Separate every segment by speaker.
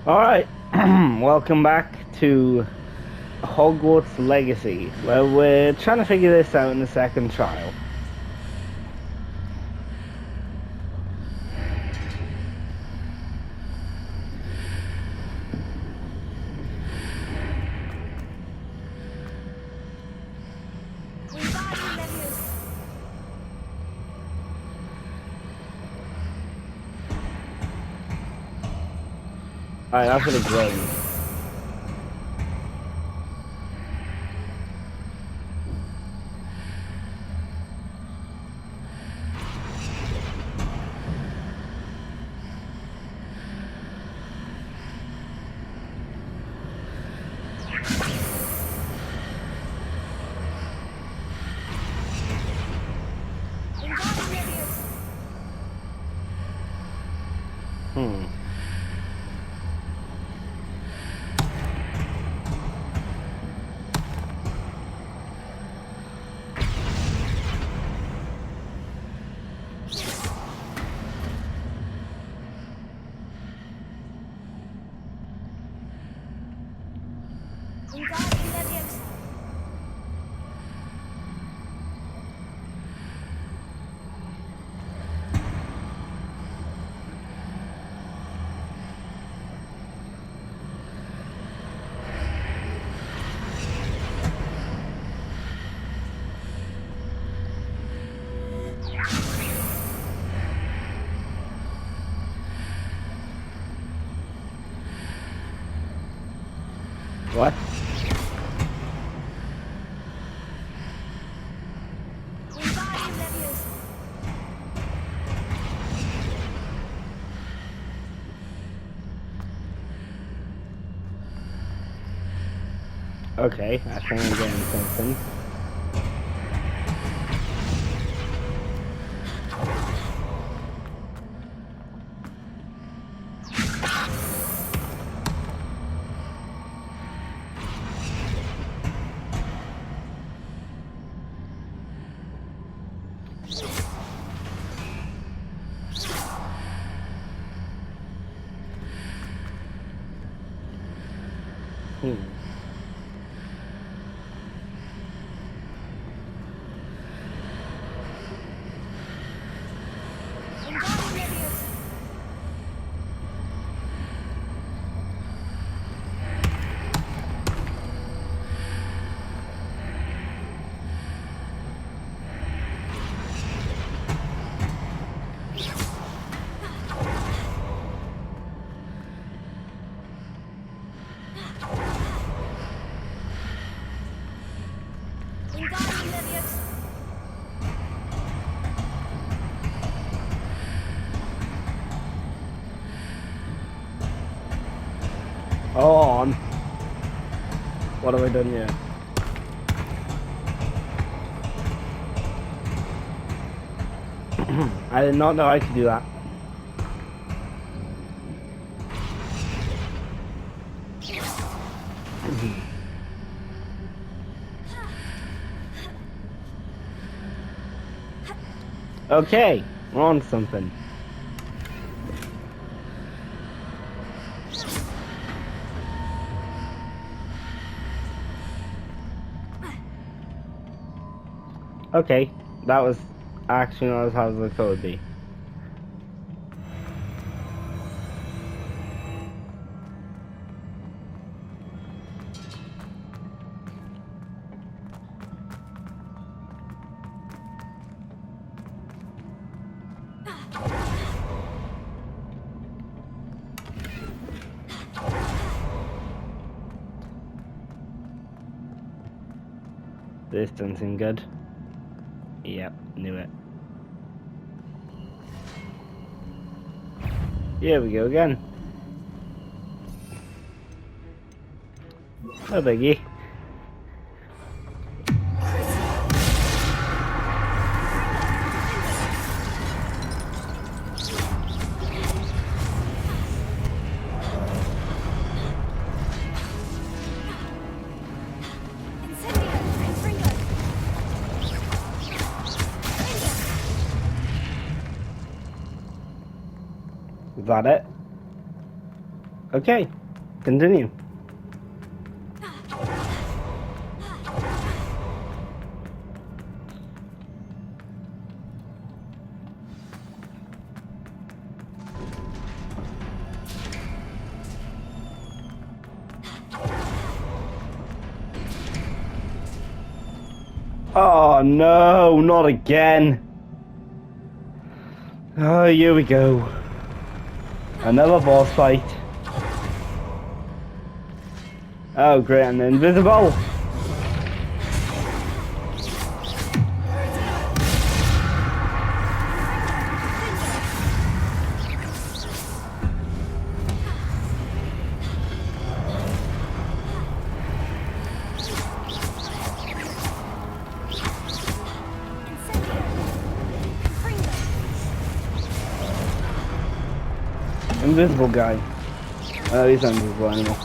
Speaker 1: Alright, welcome back to Hogwarts Legacy, where we're trying to figure this out in the second trial. Alright, that's what it's going. Hmm. What? Okay, I think I'm getting something. Hmm. Oh, on. What have I done here? I did not know I could do that. Okay, we're on something. Okay, that was actually not as hard as I thought it would be. This doesn't seem good. Yep, knew it. Here we go again. No biggie. Is that it? Okay, continue. Oh no, not again. Oh, here we go. Another boss fight. Oh great, I'm invisible. Invisible guy. Oh, he's not invisible anymore.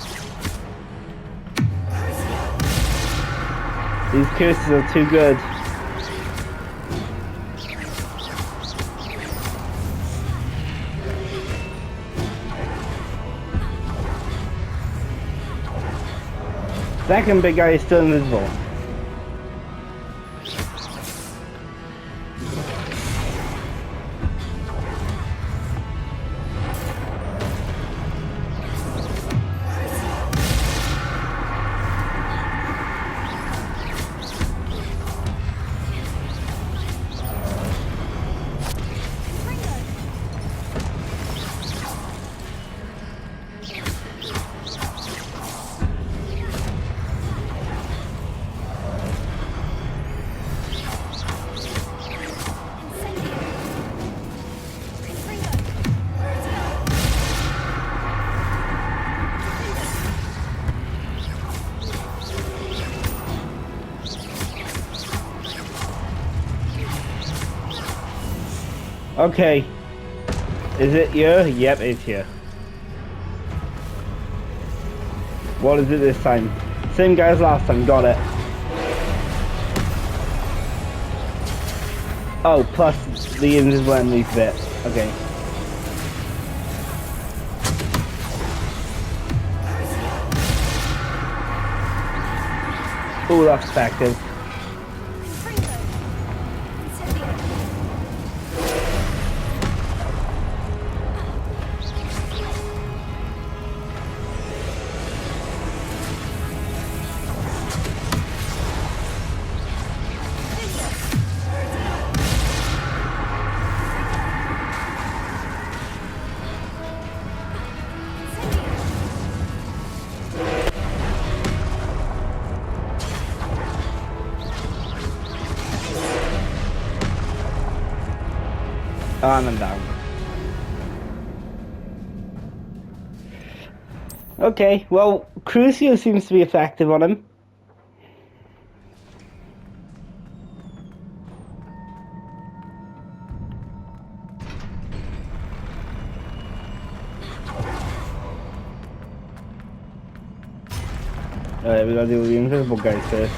Speaker 1: These curses are too good. Second big guy is still invisible. Okay. Is it here? Yep, it's here. What is it this time? Same guy as last time, got it. Oh, plus the invisible enemies bit. Okay. Oh, that's effective. On and down. Okay, well, Crucio seems to be effective on him. Alright, we gotta deal with the invisible guys first.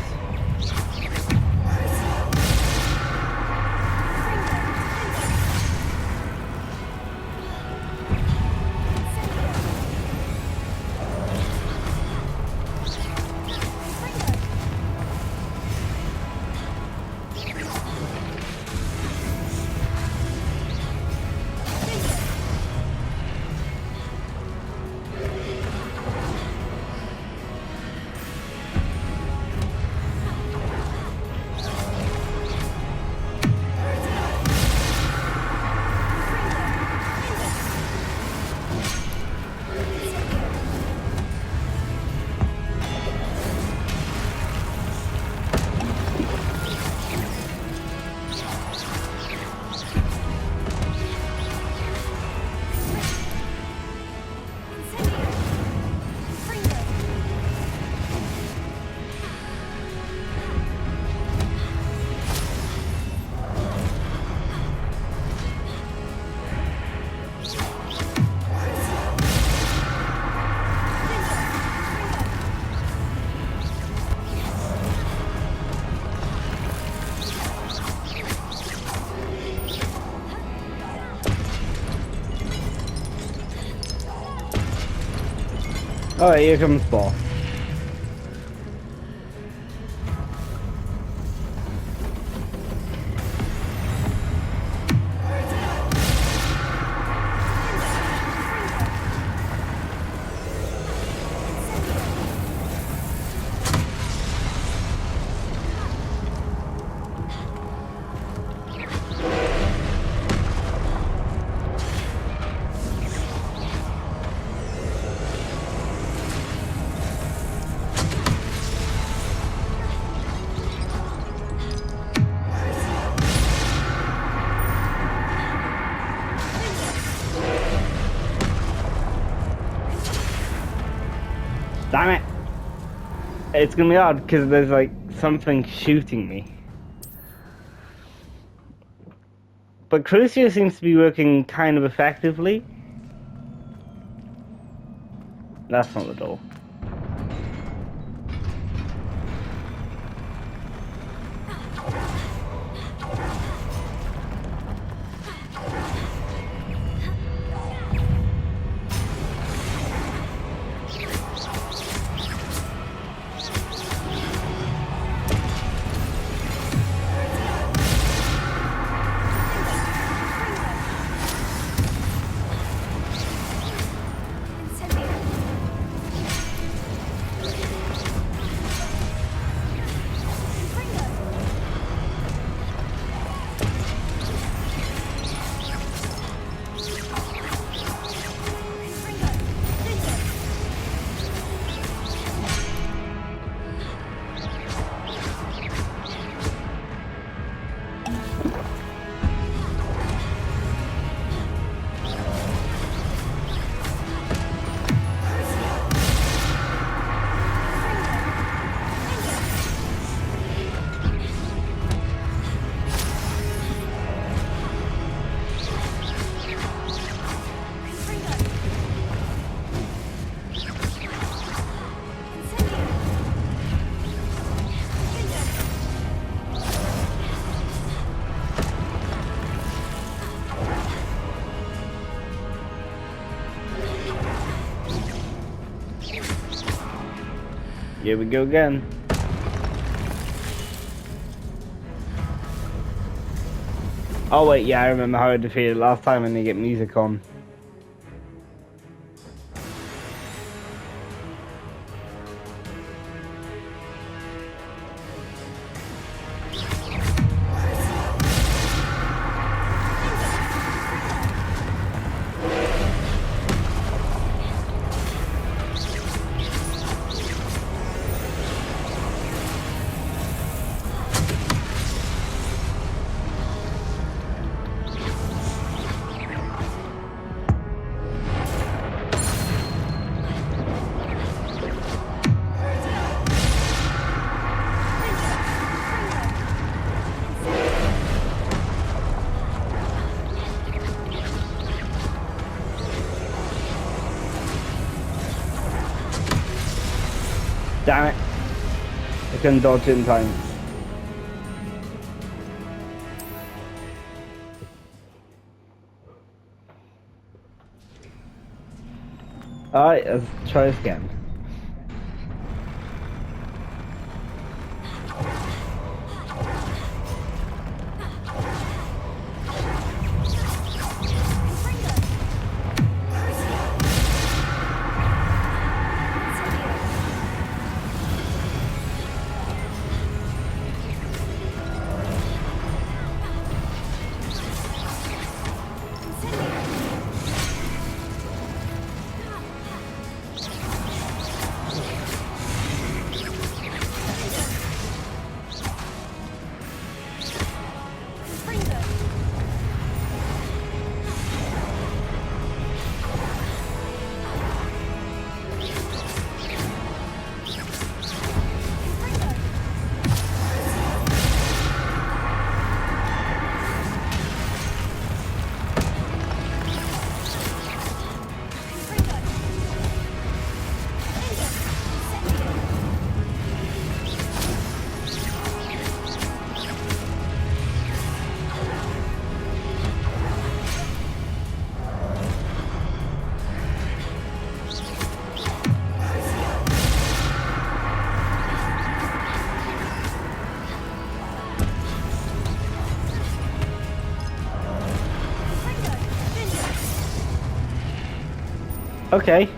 Speaker 1: Alright, here comes boss. Damn it! It's gonna be hard because there's like something shooting me. But Crucio seems to be working kind of effectively. That's not the door. Here we go again. Oh wait, yeah, I remember how I defeated last time when they get music on. Damn it. I couldn't dodge it in time. Alright, let's try this again. Okay.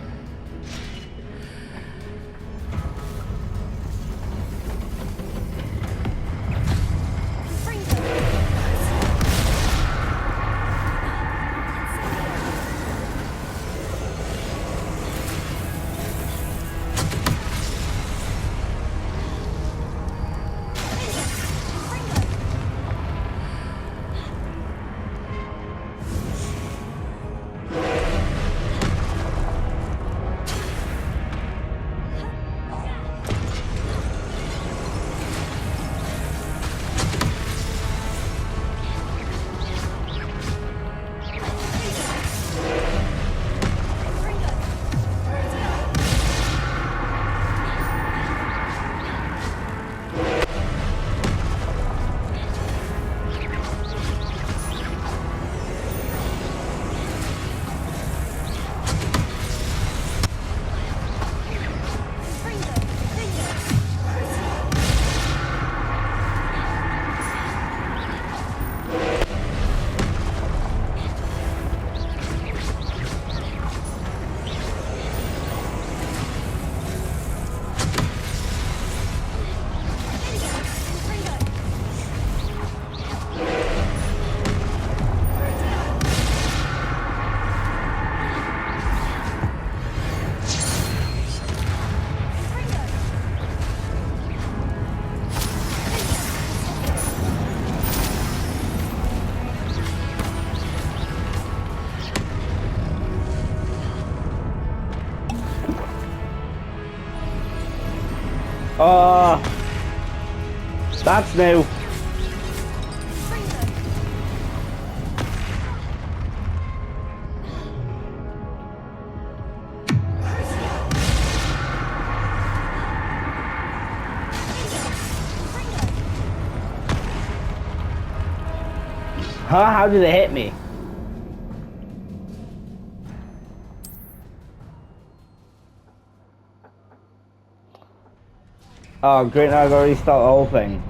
Speaker 1: Oh, that's new. Huh? How did it hit me? Oh, great, now I've got to restart the whole thing.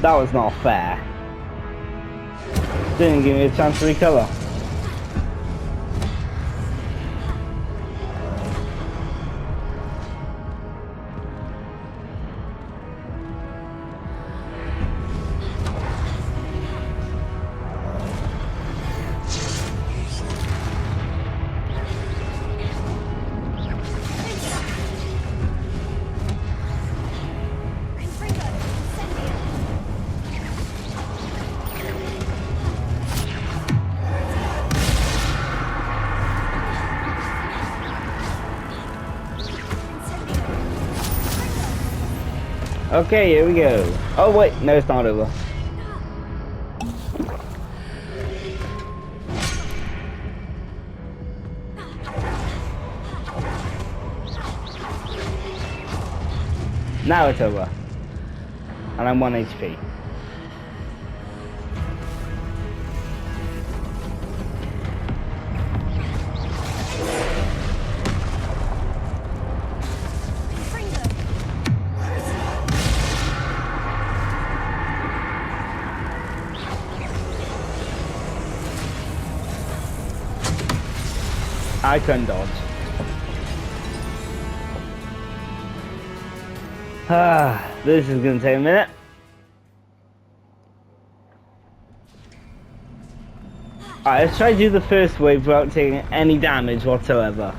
Speaker 1: That was not fair. Didn't give me a chance to recover. Okay, here we go. Oh wait, no, it's not over. Now it's over. And I'm 1 HP. I can dodge. This is gonna take a minute. Alright, let's try to do the first wave without taking any damage whatsoever.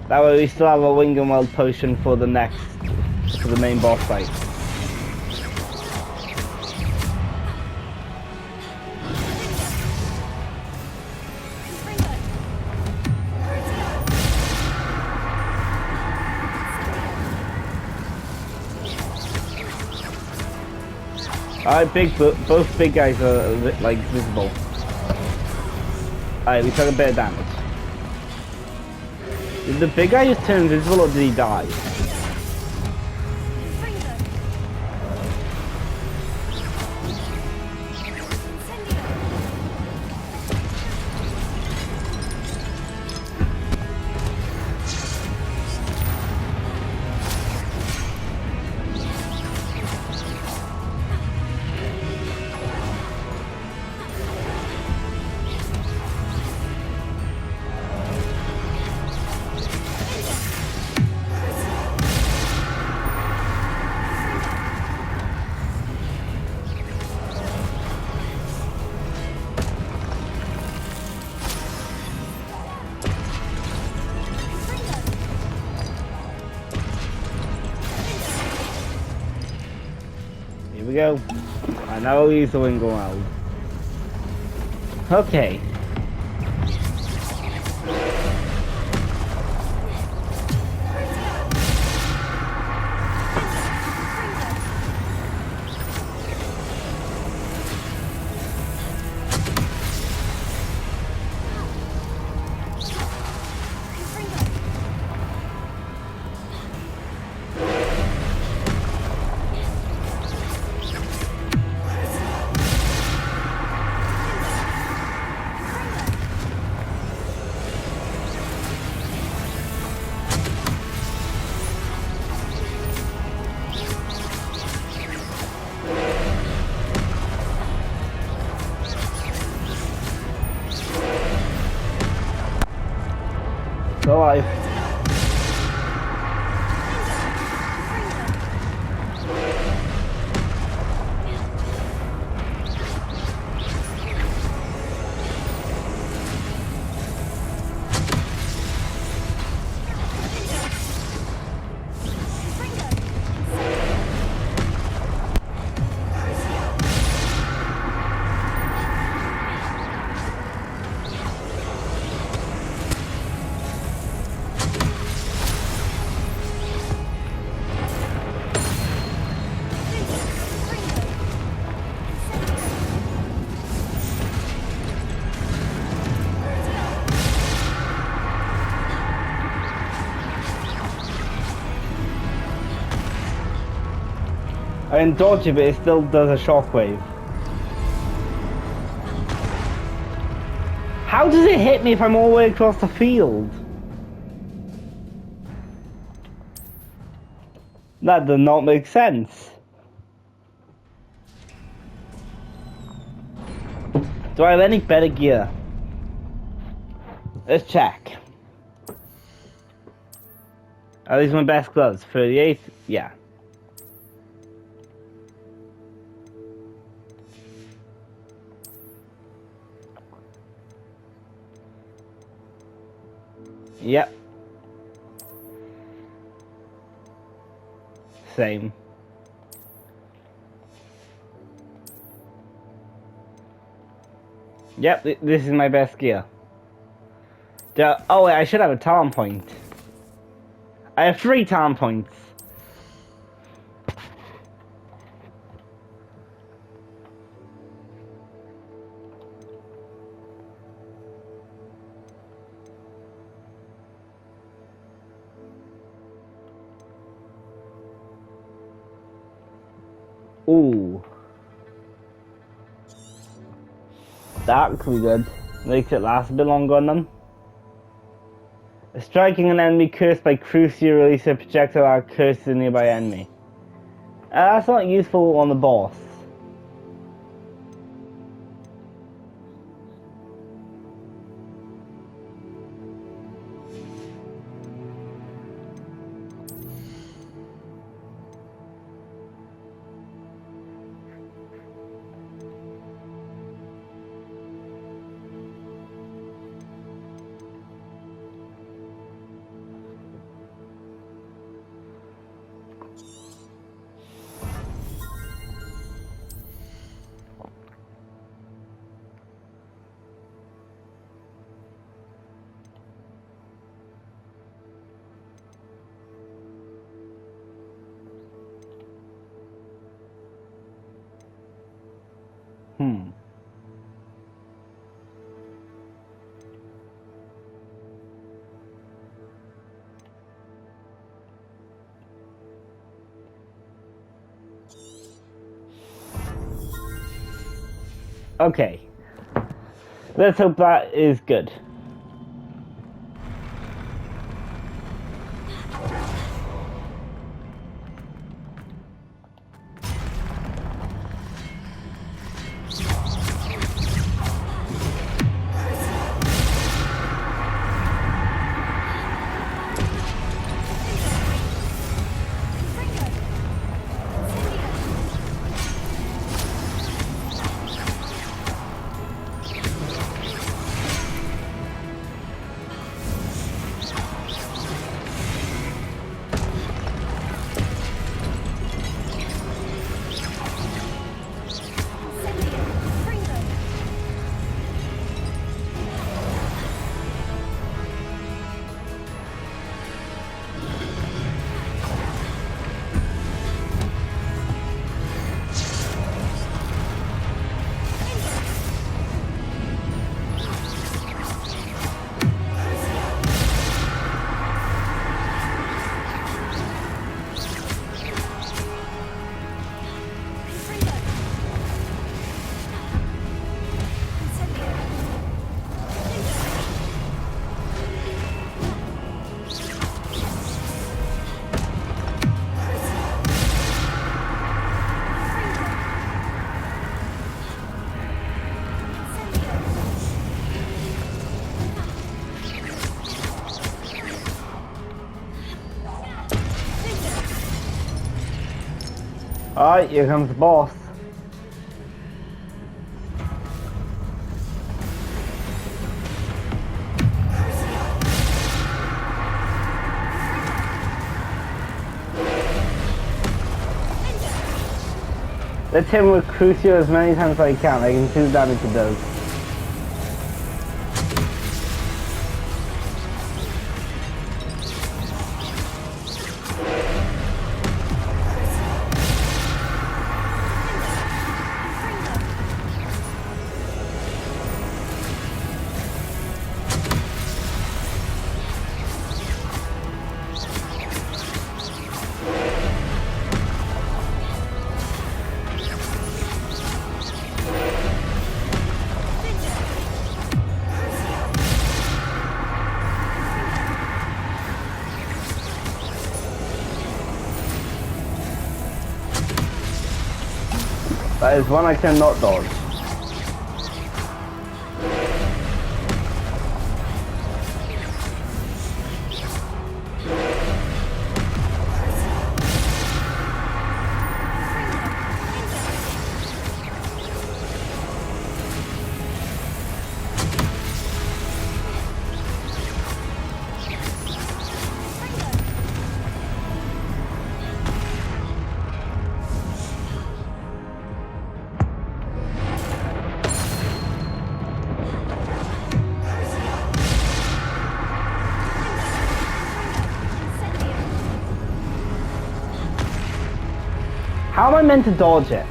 Speaker 1: That way we still have a Wing and Weld potion for the main boss fight. Alright, both big guys are like visible. Alright, we took a bit of damage. Did the big guy just turn invisible or did he die? Here we go. I now use the wing go out. Okay. Go live. I can dodge it, but it still does a shockwave. How does it hit me if I'm all the way across the field? That does not make sense. Do I have any better gear? Let's check. Are these my best gloves? 38? Yeah. Yep. Same. Yep, this is my best gear. Oh wait, I should have a talent point. I have 3 talent points. Ooh. That could be good. Makes it last a bit longer on them. Striking an enemy cursed by Crucio, release a projectile that curses a nearby enemy. That's not useful on the boss. Hmm. Okay. Let's hope that is good. Alright, here comes the boss. Let's hit him with Crucio as many times as I can. I can see the damage it does. That is one I cannot dodge. How am I meant to dodge it?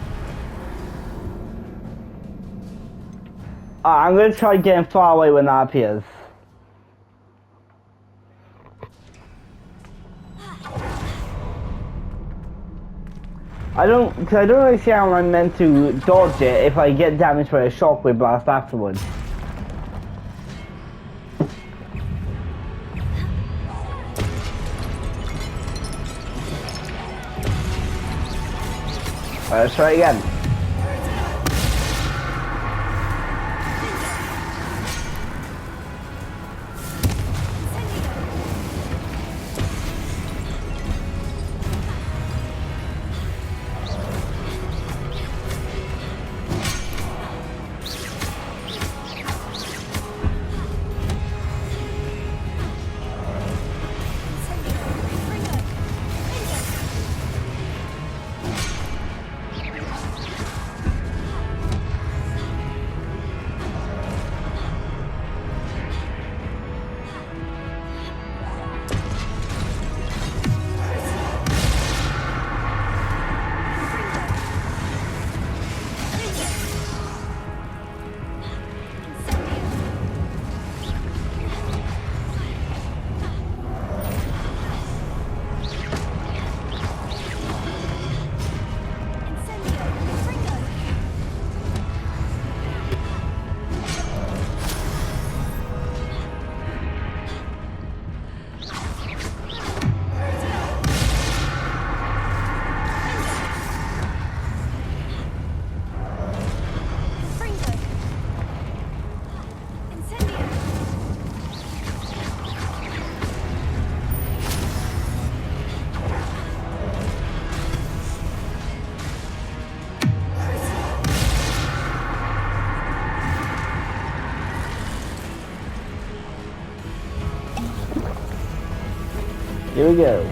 Speaker 1: I'm gonna try getting far away when that appears. I don't really see how I'm meant to dodge it if I get damaged by a shockwave blast afterwards. Let's try again. Here we go.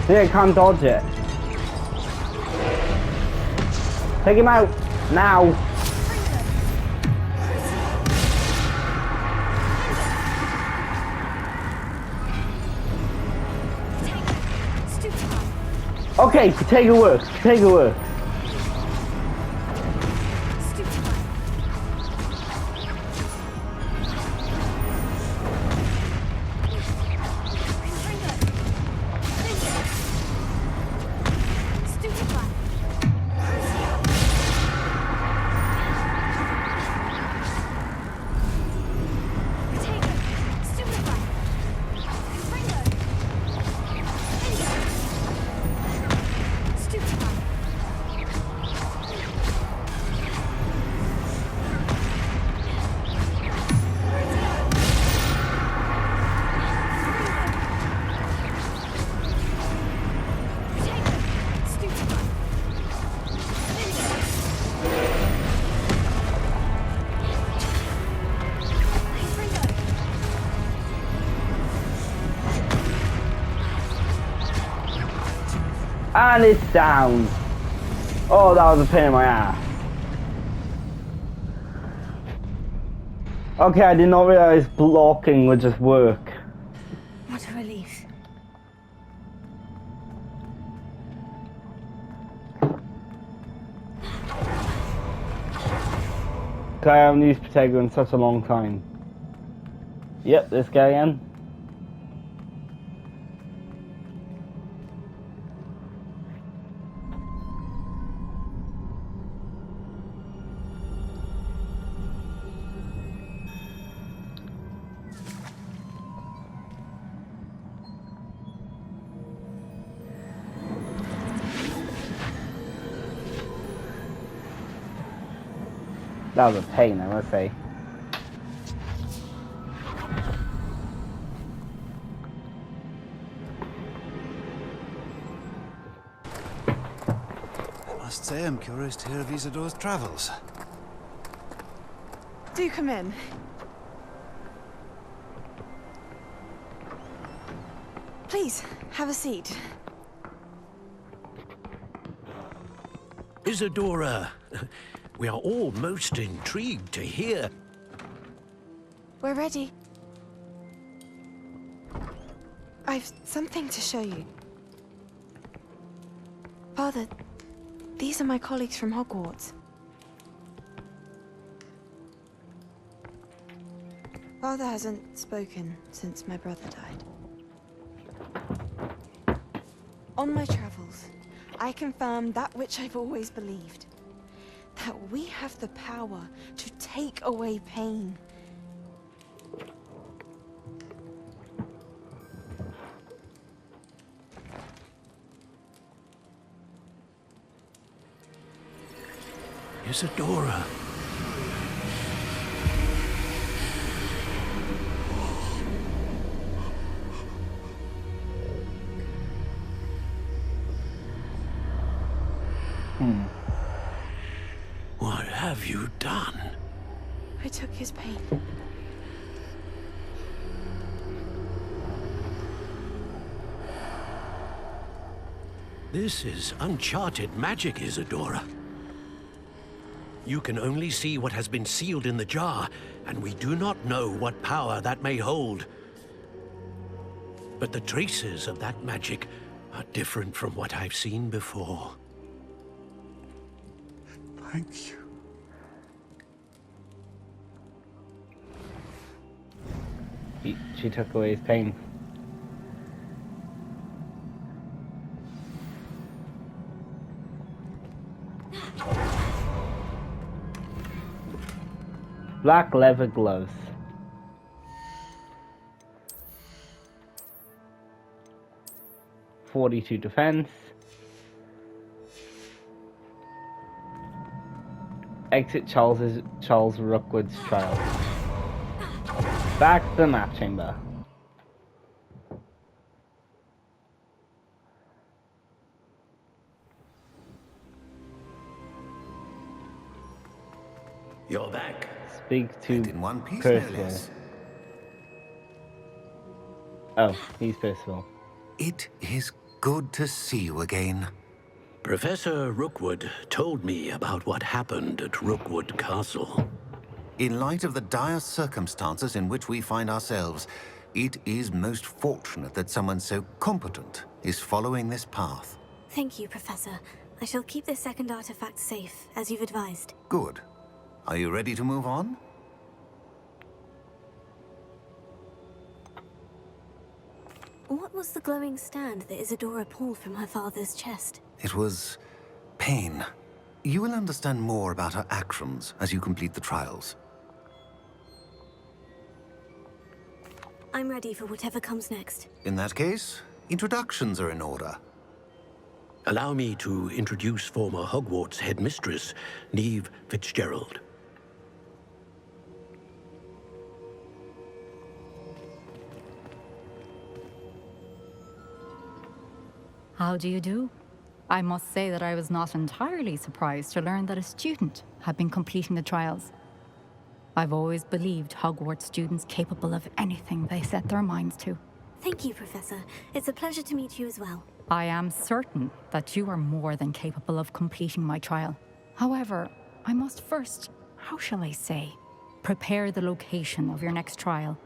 Speaker 1: See, I can't dodge it. Take him out now. Okay, potato works. Potato works. And it's down. Oh, that was a pain in my ass. Okay, I did not realize blocking would just work.
Speaker 2: What a relief.
Speaker 1: I haven't used potato in such a long time. Yep, this guy again. That was a pain, I must say.
Speaker 3: I must say I'm curious to hear of Isadore's travels.
Speaker 2: Do come in. Please, have a seat.
Speaker 4: Isadora, we are all most intrigued to hear.
Speaker 2: We're ready. I've something to show you. Father, these are my colleagues from Hogwarts. Father hasn't spoken since my brother died. On my travels, I confirmed that which I've always believed. That we have the power to take away pain.
Speaker 4: Isadora. What have you done?
Speaker 2: I took his pain.
Speaker 4: This is uncharted magic, Isadora. You can only see what has been sealed in the jar, and we do not know what power that may hold. But the traces of that magic are different from what I've seen before.
Speaker 3: Thank you.
Speaker 1: She took away his pain. Black leather gloves. .42 defense. Exit Charles Rookwood's trial. Back to the map chamber.
Speaker 4: You're back.
Speaker 1: Speak to
Speaker 3: And in one piece, no
Speaker 1: Percival.
Speaker 3: less.
Speaker 1: Oh, he's Percival.
Speaker 3: It is good to see you again.
Speaker 4: Professor Rookwood told me about what happened at Rookwood Castle.
Speaker 3: In light of the dire circumstances in which we find ourselves, it is most fortunate that someone so competent is following this path.
Speaker 5: Thank you, Professor. I shall keep this second artifact safe, as you've advised.
Speaker 3: Good. Are you ready to move on?
Speaker 5: What was the glowing stand that Isadora pulled from her father's chest?
Speaker 3: It was pain. You will understand more about her actions as you complete the trials.
Speaker 5: I'm ready for whatever comes next.
Speaker 3: In that case, introductions are in order.
Speaker 4: Allow me to introduce former Hogwarts headmistress, Neve Fitzgerald.
Speaker 6: How do you do? I must say that I was not entirely surprised to learn that a student had been completing the trials. I've always believed Hogwarts students capable of anything they set their minds to.
Speaker 5: Thank you, Professor. It's a pleasure to meet you as well.
Speaker 6: I am certain that you are more than capable of completing my trial. However, I must first, how shall I say, prepare the location of your next trial.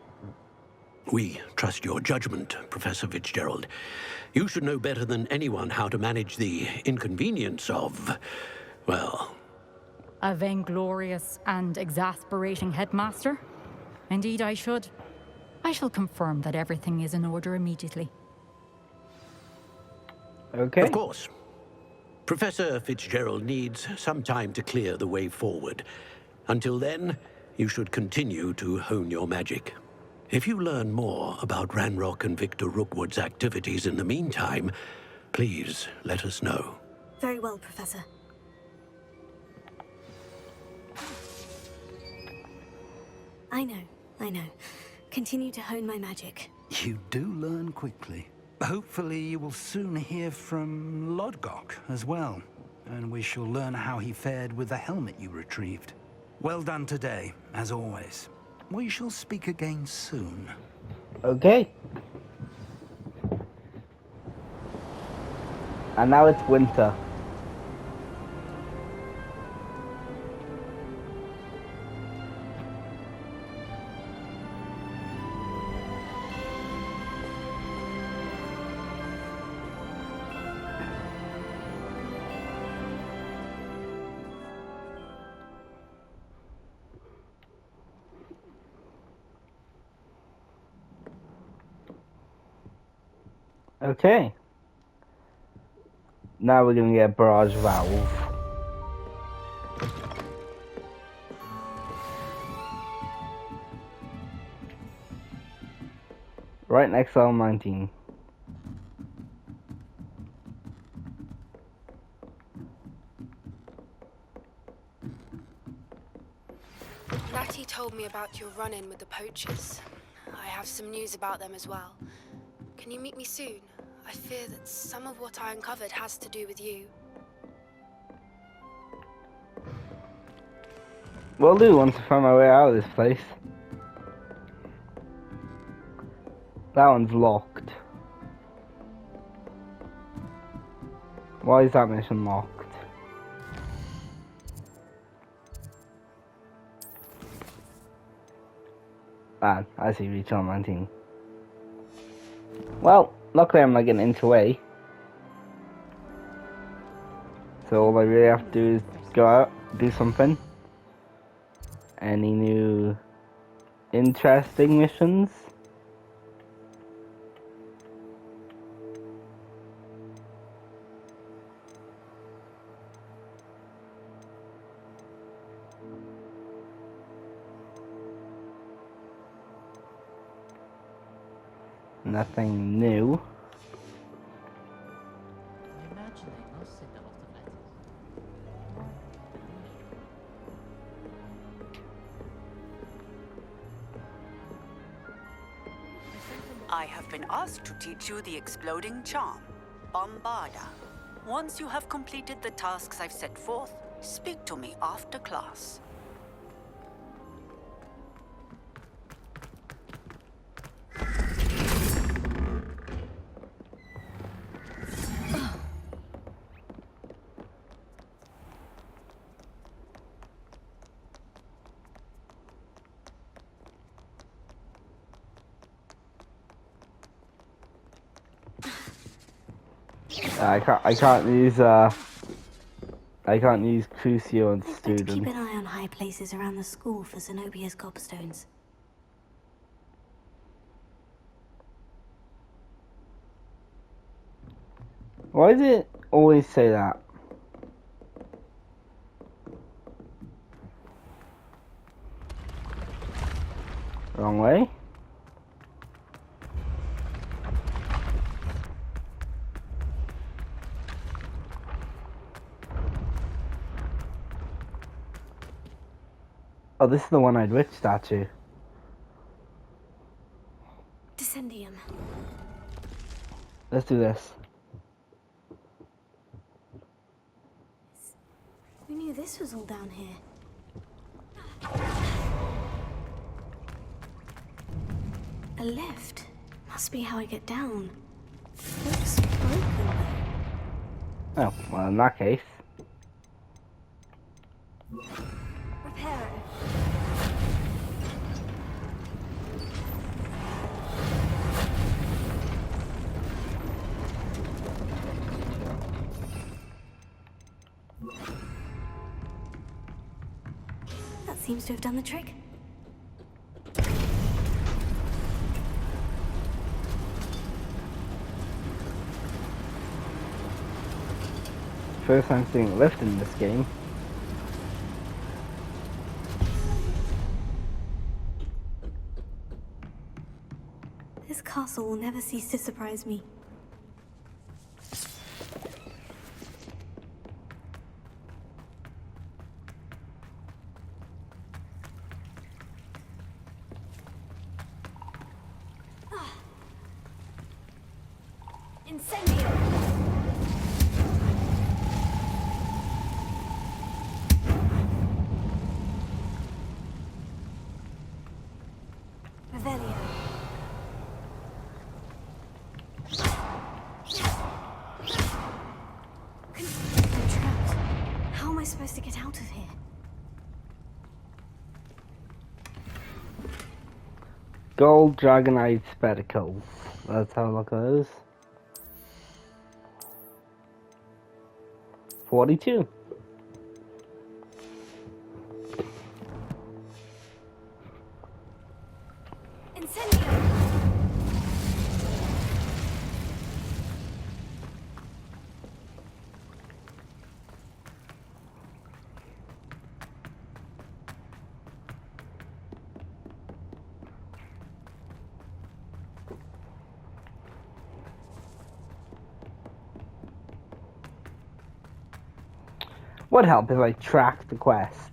Speaker 4: We trust your judgment, Professor Fitzgerald. You should know better than anyone how to manage the inconvenience of, well...
Speaker 6: A vainglorious and exasperating headmaster? Indeed, I should. I shall confirm that everything is in order immediately.
Speaker 1: Okay.
Speaker 4: Of course. Professor Fitzgerald needs some time to clear the way forward. Until then, you should continue to hone your magic. If you learn more about Ranrock and Victor Rookwood's activities in the meantime, please let us know.
Speaker 5: Very well, Professor. I know. Continue to hone my magic.
Speaker 7: You do learn quickly. Hopefully you will soon hear from Lodgok as well, and we shall learn how he fared with the helmet you retrieved. Well done today, as always. We shall speak again soon.
Speaker 1: Okay. And now it's winter. Okay. Now we're gonna get Barrage Valve. Right next to L19.
Speaker 8: Natty told me about your run-in with the poachers. I have some news about them as well. Can you meet me soon? I fear that some of what I uncovered has to do with you.
Speaker 1: Will do once I find my way out of this place. That one's locked. Why is that mission locked? Ah, I see, reach on 19. Well, luckily I'm not getting inch away. So all I really have to do is go out, do something. Any new interesting missions? Nothing new.
Speaker 9: I have been asked to teach you the exploding charm, Bombarda. Once you have completed the tasks I've set forth, speak to me after class.
Speaker 1: I can't use Crucio on
Speaker 5: I'd better
Speaker 1: students.
Speaker 5: keep an eye on high places around the school for Zenobia's gobstones.
Speaker 1: Why does it always say that? Wrong way? Oh, this is the one-eyed witch statue.
Speaker 5: Descendium.
Speaker 1: Let's do this.
Speaker 5: Who knew this was all down here? A lift. Must be how I get down. Looks broken.
Speaker 1: Oh, well, in that case.
Speaker 5: Repair it. That seems to have done the trick.
Speaker 1: First time seeing a lift in this game.
Speaker 5: This castle will never cease to surprise me. Incendio! Revelio. I'm trapped. How am I supposed to get out of here?
Speaker 1: Gold Dragonite Spectacles. Let's have a look at those. 42.
Speaker 5: Incendio!
Speaker 1: Would help if I tracked the quest.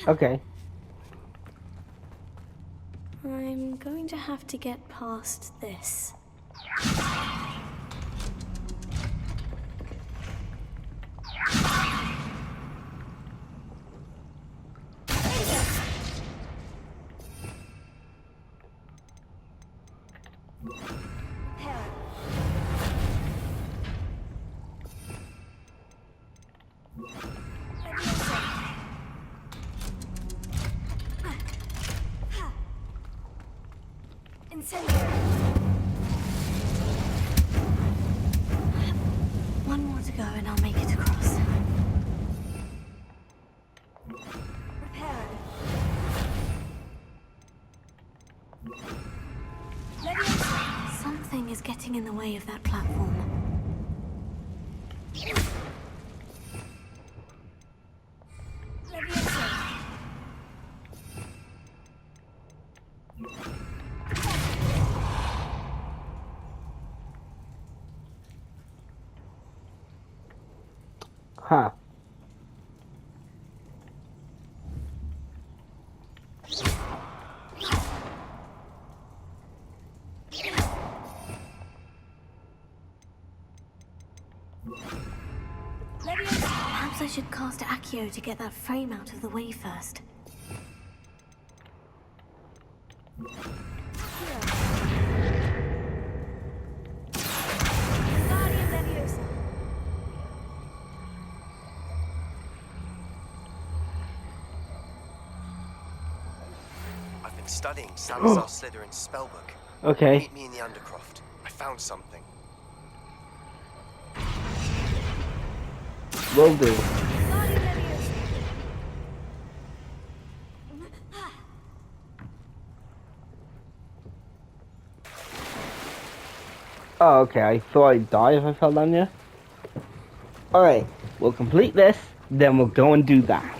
Speaker 1: Okay.
Speaker 5: I'm going to have to get past this. One more to go and I'll make it across. Something is getting in the way of that platform.
Speaker 1: Huh.
Speaker 5: Perhaps I should cast Accio to get that frame out of the way first.
Speaker 10: I've been studying Salazar Slytherin's spellbook.
Speaker 1: Okay.
Speaker 10: Meet me in the Undercroft. I found something.
Speaker 1: Will do. Oh, okay. I thought I'd die if I fell down here. Alright. We'll complete this, then we'll go and do that.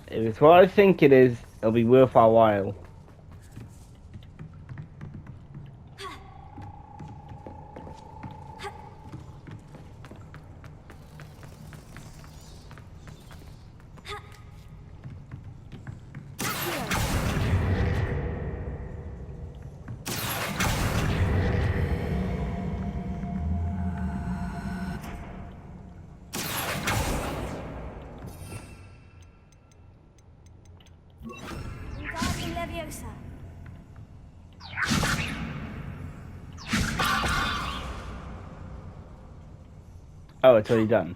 Speaker 1: If it's what I think it is, it'll be worth our while. Oh, it's already done.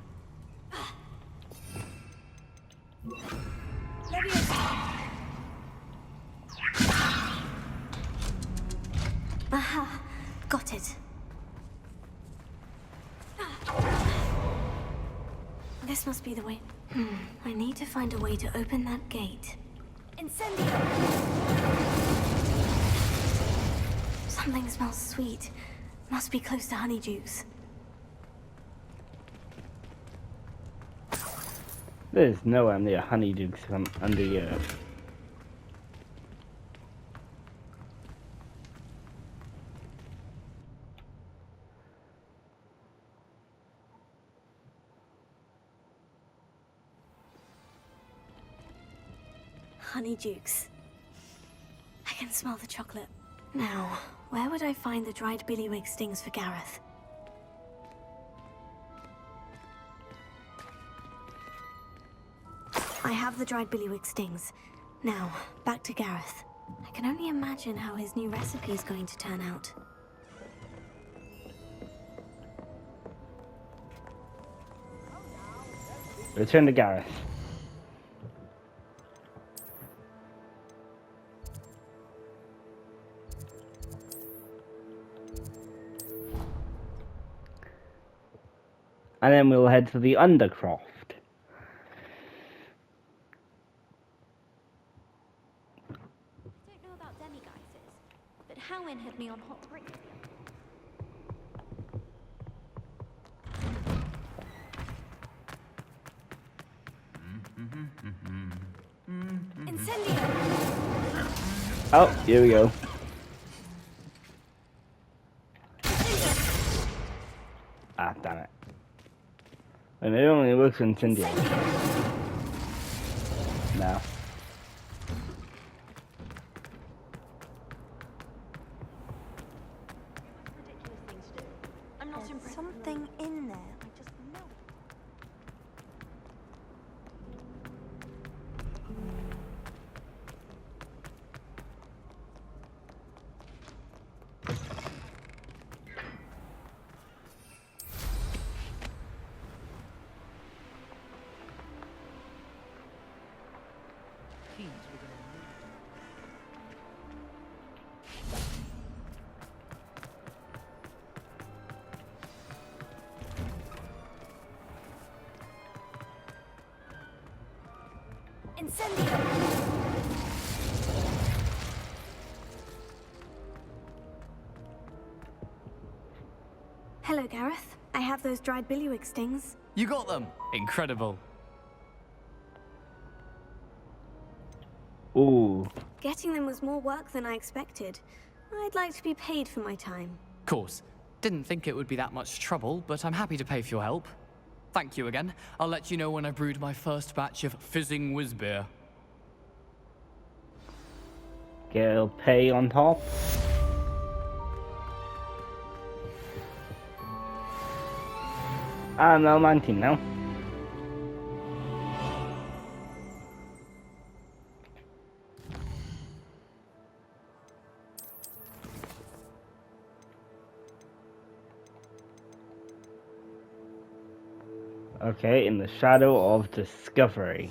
Speaker 5: Aha, got it. This must be the way. I need to find a way to open that gate. Incendio! Something smells sweet. Must be close to Honeydukes.
Speaker 1: There's nowhere near Honeydukes from under here.
Speaker 5: Honeydukes. I can smell the chocolate. Now, where would I find the dried billywig stings for Gareth? I have the dried billywig stings. Now, back to Gareth. I can only imagine how his new recipe is going to turn out.
Speaker 1: Return to Gareth. And then we'll head to the Undercroft.
Speaker 11: I don't know about demiguises, but Howin had me on hot drink.
Speaker 5: Incendio!
Speaker 1: Oh, here we go. Ah, damn it. And it only works in Incendio. now.
Speaker 2: I'm not impressed. Something in there. I just know.
Speaker 5: Incendio! Hello, Gareth. I have those dried billywig stings.
Speaker 12: You got them! Incredible.
Speaker 1: Ooh.
Speaker 5: Getting them was more work than I expected. I'd like to be paid for my time.
Speaker 12: Course. Didn't think it would be that much trouble, but I'm happy to pay for your help. Thank you again. I'll let you know when I brewed my first batch of fizzing whizbeer.
Speaker 1: Get a pay on top. I'm now 19 now. Okay, in the shadow of discovery.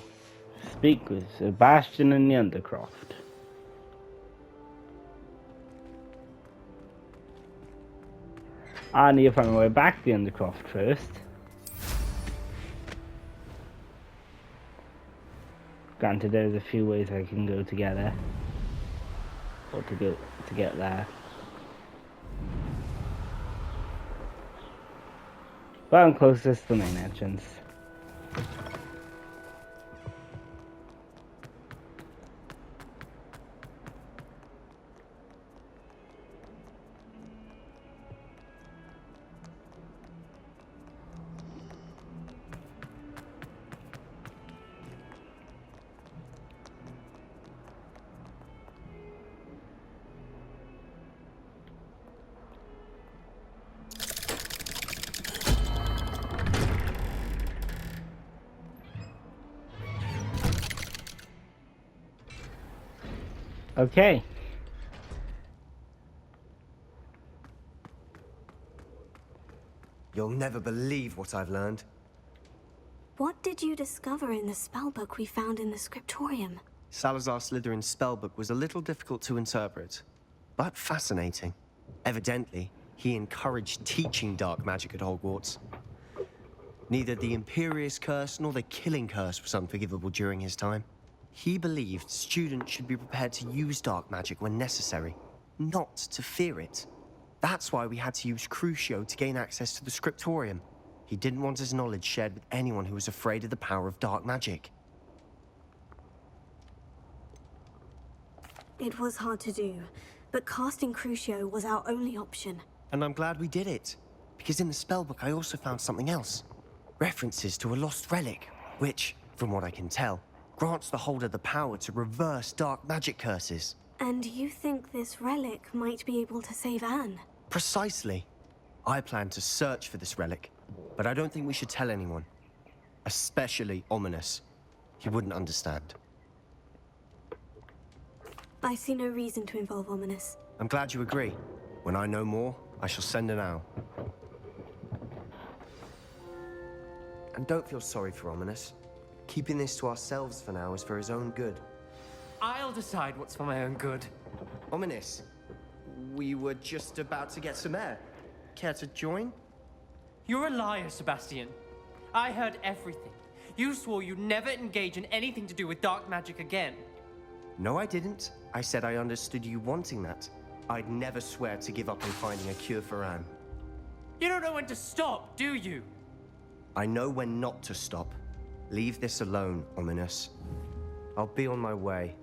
Speaker 1: Speak with Sebastian in the Undercroft. I need to find my way back to the Undercroft first. Granted, there's a few ways I can go together, or to get there. But I'm closest to the main entrance. Okay.
Speaker 10: You'll never believe what I've learned.
Speaker 5: What did you discover in the spellbook we found in the scriptorium?
Speaker 10: Salazar Slytherin's spellbook was a little difficult to interpret, but fascinating. Evidently, he encouraged teaching dark magic at Hogwarts. Neither the Imperious Curse nor the Killing Curse was unforgivable during his time. He believed students should be prepared to use dark magic when necessary, not to fear it. That's why we had to use Crucio to gain access to the scriptorium. He didn't want his knowledge shared with anyone who was afraid of the power of dark magic.
Speaker 5: It was hard to do, but casting Crucio was our only option.
Speaker 10: And I'm glad we did it, because in the spellbook I also found something else. References to a lost relic, which, from what I can tell, grants the holder the power to reverse dark magic curses.
Speaker 5: And you think this relic might be able to save Anne?
Speaker 10: Precisely. I plan to search for this relic, but I don't think we should tell anyone. Especially Ominous. He wouldn't understand.
Speaker 5: I see no reason to involve Ominous.
Speaker 10: I'm glad you agree. When I know more, I shall send an owl. And don't feel sorry for Ominous. Keeping this to ourselves for now is for his own good.
Speaker 13: I'll decide what's for my own good.
Speaker 10: Ominous, we were just about to get some air. Care to join?
Speaker 13: You're a liar, Sebastian. I heard everything. You swore you'd never engage in anything to do with dark magic again.
Speaker 10: No, I didn't. I said I understood you wanting that. I'd never swear to give up on finding a cure for Anne.
Speaker 13: You don't know when to stop, do you?
Speaker 10: I know when not to stop. Leave this alone, Ominous. I'll be on my way.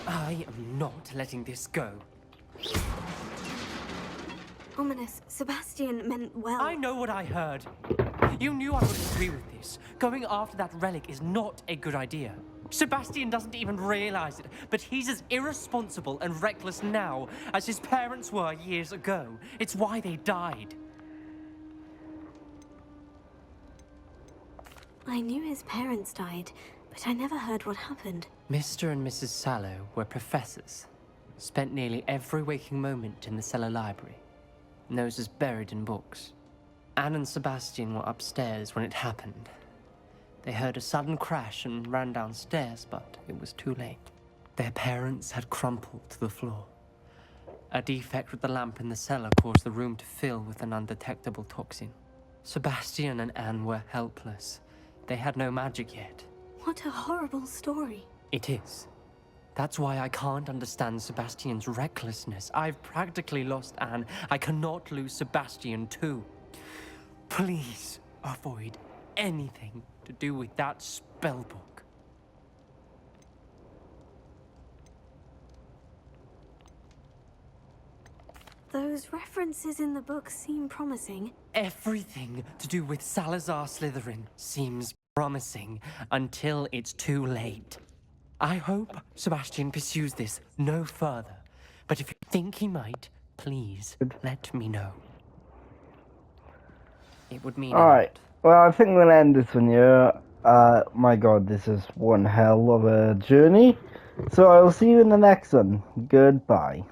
Speaker 13: I am not letting this go.
Speaker 5: ominous. Sebastian meant well.
Speaker 13: I know what I heard. You knew I would agree with this. Going after that relic is not a good idea. Sebastian doesn't even realize it, but he's as irresponsible and reckless now as his parents were years ago. It's why they died.
Speaker 5: I knew his parents died, but I never heard what happened.
Speaker 13: Mr. and Mrs. Sallow were professors. Spent nearly every waking moment in the cellar library. Noses buried in books. Anne and Sebastian were upstairs when it happened. They heard a sudden crash and ran downstairs, but it was too late. Their parents had crumpled to the floor. A defect with the lamp in the cellar caused the room to fill with an undetectable toxin. Sebastian and Anne were helpless. They had no magic yet.
Speaker 5: What a horrible story.
Speaker 13: It is. That's why I can't understand Sebastian's recklessness. I've practically lost Anne. I cannot lose Sebastian too. Please avoid anything to do with that spellbook.
Speaker 5: Those references in the book seem promising.
Speaker 13: Everything to do with Salazar Slytherin seems promising until it's too late. I hope Sebastian pursues this no further, but if you think he might, please let me know. It would mean
Speaker 1: Alright, well, I think we'll end this one here. My god, this is one hell of a journey. So I will see you in the next one. Goodbye.